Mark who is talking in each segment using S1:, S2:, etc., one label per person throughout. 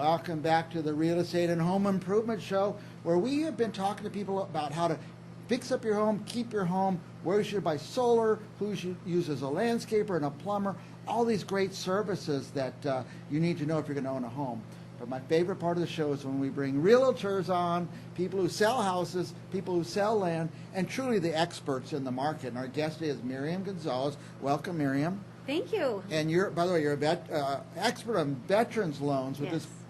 S1: Welcome back to the Real Estate and Home Improvement Show, where we have been talking to people about how to fix up your home, keep your home, where you should buy solar, who you should use as a landscaper and a plumber, all these great services that you need to know if you're going to own a home. But my favorite part of the show is when we bring realtors on, people who sell houses, people who sell land, and truly the experts in the market. And our guest today is Miriam Gonzalez. Welcome, Miriam.
S2: Thank you.
S1: And you're, by the way, you're a expert on veterans loans,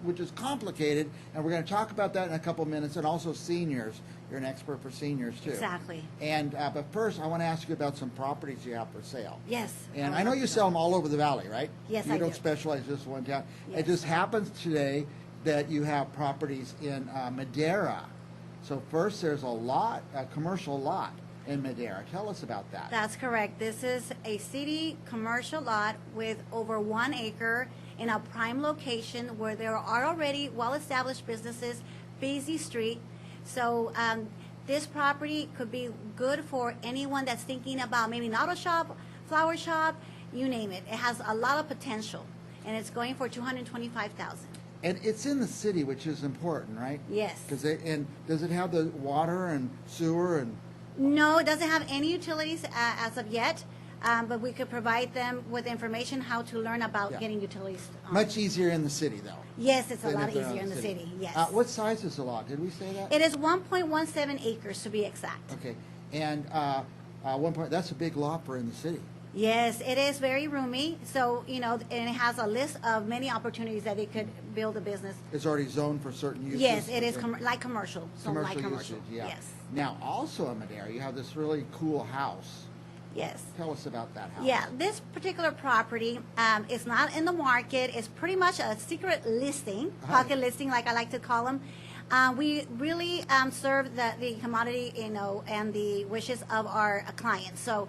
S1: which is complicated, and we're going to talk about that in a couple of minutes, and also seniors. You're an expert for seniors, too.
S2: Exactly.
S1: And but first, I want to ask you about some properties you have for sale.
S2: Yes.
S1: And I know you sell them all over the valley, right?
S2: Yes,
S1: I do. You don't
S2: do.
S1: specialize just one town.
S2: Yes.
S1: It just happens today that you have properties in Madera. So first, there's a commercial lot in Madera. Tell us about that.
S2: That's correct. This is a city commercial lot with over 1 acre in a prime location where there are already well-established businesses, busy street. So this property could be good for anyone that's thinking about maybe an auto shop, flower shop, you name it. It has a lot of potential, and it's going for $225,000.
S1: And it's in the city, which is important, right?
S2: Yes.
S1: And does it have the water and sewer and?
S2: No, it doesn't have any utilities as of yet, but we could provide them with information how to learn about getting utilities.
S1: Much easier in the city, though.
S2: Yes, it's a
S1: than
S2: lot
S1: if they're
S2: easier
S1: out
S2: in the city. Yes.
S1: What size is the lot? Did we say that?
S2: It is 1.17 acres to be exact.
S1: Okay. And that's a big lot for in the city.
S2: Yes, it is very roomy. So, and it has a list of many opportunities that it could build a business.
S1: It's already zoned for certain uses?
S2: Yes, it is like commercial. So
S1: Commercial
S2: like commercial.
S1: usage, yeah.
S2: Yes.
S1: Now, also in Madera, you have this really cool house.
S2: Yes.
S1: Tell us about that house.
S2: Yeah, this particular property is not in the market. It's pretty much a secret listing, pocket listing, like I like to call them. We really serve the commodity, and the wishes of our clients. So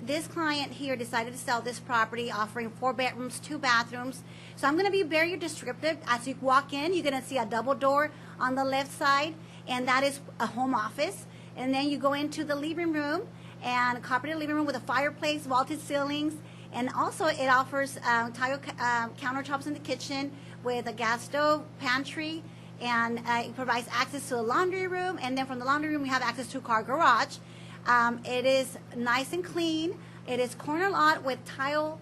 S2: this client here decided to sell this property, offering 4 bedrooms, 2 bathrooms. So I'm going to be very descriptive. As you walk in, you're going to see a double door on the left side, and that is a home office. And then you go into the living room, and a carpeted living room with a fireplace, vaulted ceilings, and also it offers tile countertops in the kitchen with a gas stove, pantry, and it provides access to a laundry room, and then from the laundry room we have access to a car garage. It is nice and clean. It is corner lot with tile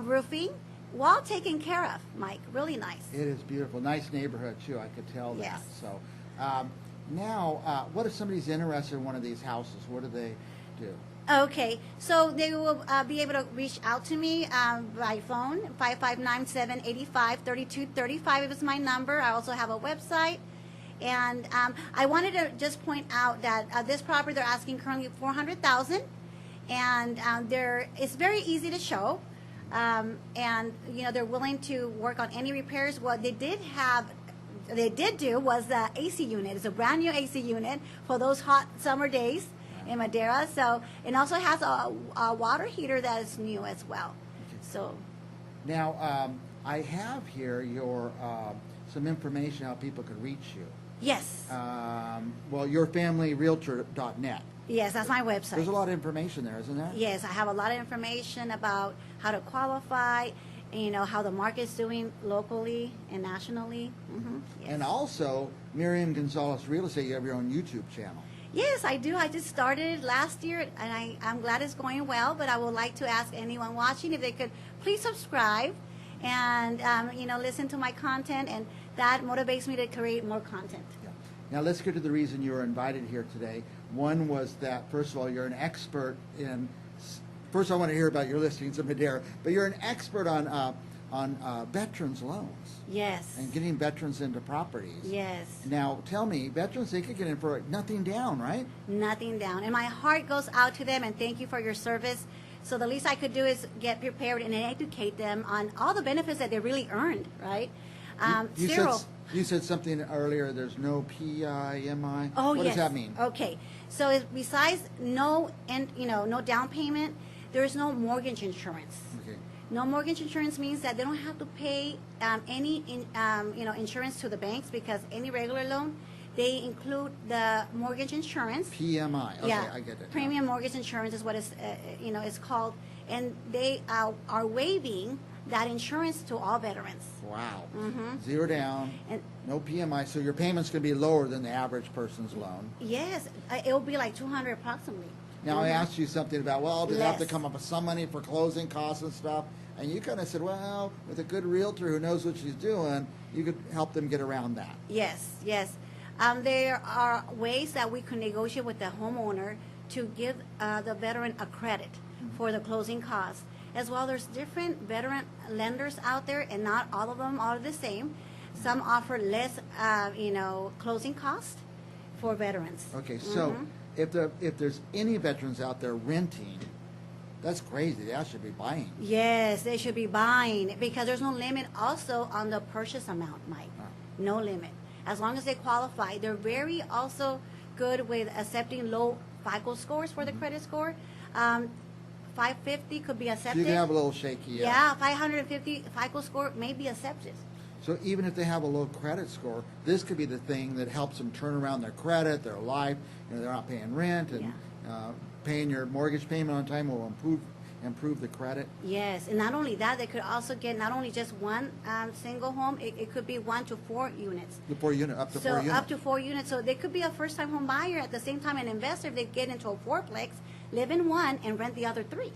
S2: roofing, well taken care of, Mike. Really nice.
S1: It is beautiful. Nice neighborhood, too. I could tell that.
S2: Yes.
S1: So now, what if somebody's interested in one of these houses? What do they do?
S2: Okay, so they will be able to reach out to me by phone, 559-785-3235 is my number. I also have a website. And I wanted to just point out that this property, they're asking currently $400,000, and it's very easy to show. And they're willing to work on any repairs. What they did do was the AC unit. It's a brand new AC unit for those hot summer days in Madera. So it also has a water heater that is new as well. So
S1: now I have here your some information how people can reach you.
S2: Yes.
S1: Yourfamilyrealtor.net.
S2: Yes, that's my website.
S1: There's a lot of information there, isn't there?
S2: Yes, I have a lot of information about how to qualify, how the market's doing locally and nationally. Mm-hmm. Yes.
S1: And also, Miriam Gonzalez Real Estate, you have your own YouTube channel.
S2: Yes, I do. I just started last year, and I'm glad it's going well, but I would like to ask anyone watching if they could please subscribe and, listen to my content, and that motivates me to create more content.
S1: Yeah. Now, let's get to the reason you were invited here today. One was that, first of all, you're an expert in, first I want to hear about your listings in Madera, but you're an expert on veterans loans.
S2: Yes.
S1: And getting veterans into properties.
S2: Yes.
S1: Now, tell me, veterans, they could get in for nothing down, right?
S2: Nothing down. And my heart goes out to them, and thank you for your service. So the least I could do is get prepared and educate them on all the benefits that they really earned, right?
S1: You said something earlier, there's no PIMI.
S2: Oh,
S1: what
S2: yes.
S1: does that mean?
S2: Okay. So besides no down payment, there is no mortgage insurance.
S1: Okay.
S2: No mortgage insurance means that they don't have to pay any insurance to the banks, because any regular loan, they include the mortgage insurance.
S1: PMI. Okay,
S2: yeah,
S1: I get it.
S2: Premium mortgage insurance is what it's called, and they are waiving that insurance to all veterans.
S1: Wow.
S2: Mm-hmm.
S1: Zero down,
S2: And
S1: no PMI, so your payment's going to be lower than the average person's loan.
S2: yes, it will be like 200 approximately.
S1: Now, I asked you something about, well, do they have to
S2: Less.
S1: come up with some money for closing costs and stuff? And you kind of said, well, with a good realtor who knows what she's doing, you could help them get around that.
S2: Yes, yes. There are ways that we can negotiate with the homeowner to give the veteran a credit for the closing costs. As well, there's different veteran lenders out there, and not all of them are the same. Some offer less, closing costs for veterans.
S1: Okay, so if there's any veterans out there renting, that's crazy. They should be buying.
S2: Yes, they should be buying because there's no limit also on the purchase amount, Mike. No limit. As long as they qualify. They're very also good with accepting low FICO scores for the credit score. 550 could be
S1: So
S2: accepted.
S1: you can have a little shaky.
S2: Yeah, 550 FICO score may be accepted.
S1: So even if they have a low credit score, this could be the thing that helps them turn around their credit, their life. They're not paying rent, and paying your mortgage payment on time will improve the credit.
S2: Yes, and not only that, they could also get not only just one single home. It could be 1 to 4 units.
S1: The 4 unit, up to
S2: So
S1: 4 units.
S2: up to 4 units. So they could be a first-time home buyer at the same time an investor if they get into a fourplex, live in one, and rent the other 3.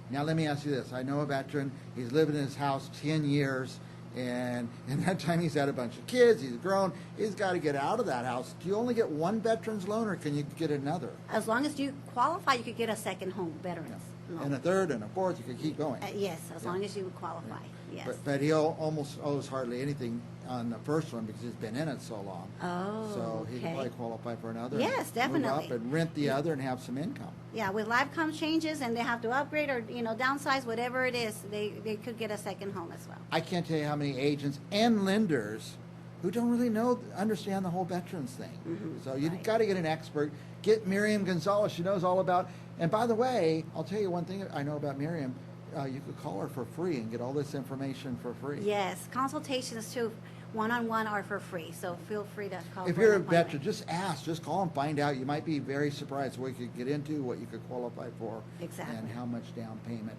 S1: Now let me ask you this. I know a veteran, he's lived in his house 10 years, and in that time he's had a bunch of kids, he's grown, he's got to get out of that house. Do you only get one veteran's loan, or can you get another?
S2: As long as you qualify, you could get a second home veterans loan.
S1: And a third and a fourth, you could keep going.
S2: Yes, as
S1: Yeah.
S2: long as you qualify. Yes.
S1: But he almost owes hardly anything on the first one because he's been in it so long.
S2: Oh,
S1: So he
S2: okay.
S1: can probably qualify for another.
S2: Yes,
S1: and move
S2: definitely.
S1: up and rent the other and have some income.
S2: Yeah, with life comes changes and they have to upgrade or downsize, whatever it is, they could get a second home as well.
S1: I can't tell you how many agents and lenders who don't really understand the whole veterans thing. So you've
S2: Right.
S1: got to get an expert. Get Miriam Gonzalez. She knows all about. And by the way, I'll tell you one thing I know about Miriam. You could call her for free and get all this information for free.
S2: Yes, consultations too, one-on-one are for free, so feel free to call.
S1: If
S2: for
S1: you're a
S2: an appointment.
S1: veteran, just ask, just call and find out. You might be very surprised what you could get into, what you could qualify for,
S2: Exactly.
S1: and how much down payment.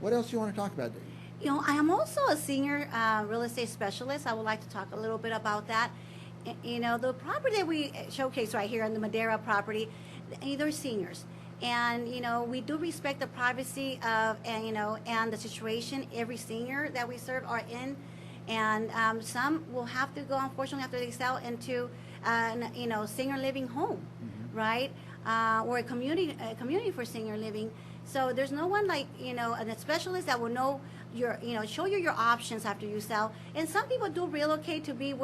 S1: What else do you want to talk about?
S2: I am also a senior real estate specialist. I would like to talk a little bit about that. The property that we showcase right here on the Madera property, they're seniors. And, we do respect the privacy of, and the situation every senior that we serve are in. And some will have to go, unfortunately, after they sell into, senior living home, right? Or a community for senior living. So there's no one like, a specialist that will know show you your options after you sell. And some people do relocate to be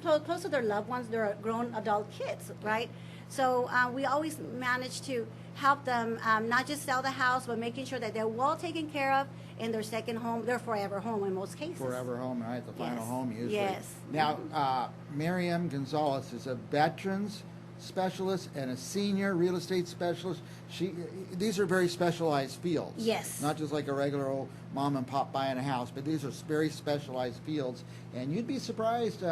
S2: close to their loved ones, their grown adult kids, right? So we always manage to help them not just sell the house, but making sure that they're well taken care of in their second home, their forever home in most cases.
S1: Forever home, right? The final
S2: Yes.
S1: home usually.
S2: Yes.
S1: Now, Miriam Gonzalez is a veterans specialist and a senior real estate specialist. These are very specialized fields.
S2: Yes.
S1: Not just like a regular old mom and pop buying a house, but these are very specialized fields. And you'd be surprised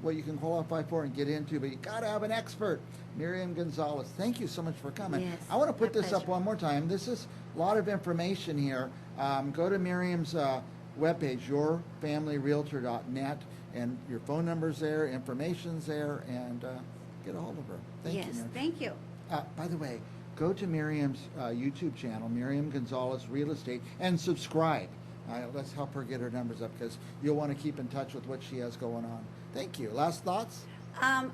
S1: what you can qualify for and get into, but you got to have an expert. Miriam Gonzalez, thank you so much for coming.
S2: Yes,
S1: I want to put
S2: my
S1: this up
S2: pleasure.
S1: one more time. This is a lot of information here. Go to Miriam's webpage, yourfamilyrealtor.net, and your phone number's there, information's there, and get a hold of her. Thank you,
S2: Yes,
S1: Miriam.
S2: thank you.
S1: By the way, go to Miriam's YouTube channel, Miriam Gonzalez Real Estate, and subscribe. Let's help her get her numbers up because you'll want to keep in touch with what she has going on. Thank you. Last thoughts?
S2: I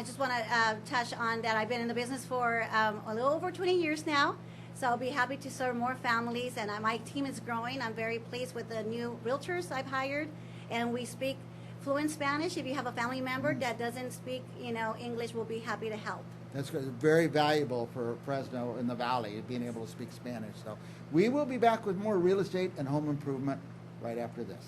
S2: just want to touch on that I've been in the business for a little over 20 years now. So I'll be happy to serve more families, and my team is growing. I'm very pleased with the new realtors I've hired, and we speak fluent Spanish. If you have a family member that doesn't speak, English, we'll be happy to help.
S1: That's good. Very valuable for Fresno in the Valley, being able to speak Spanish. So we will be back with more real estate and home improvement right after this.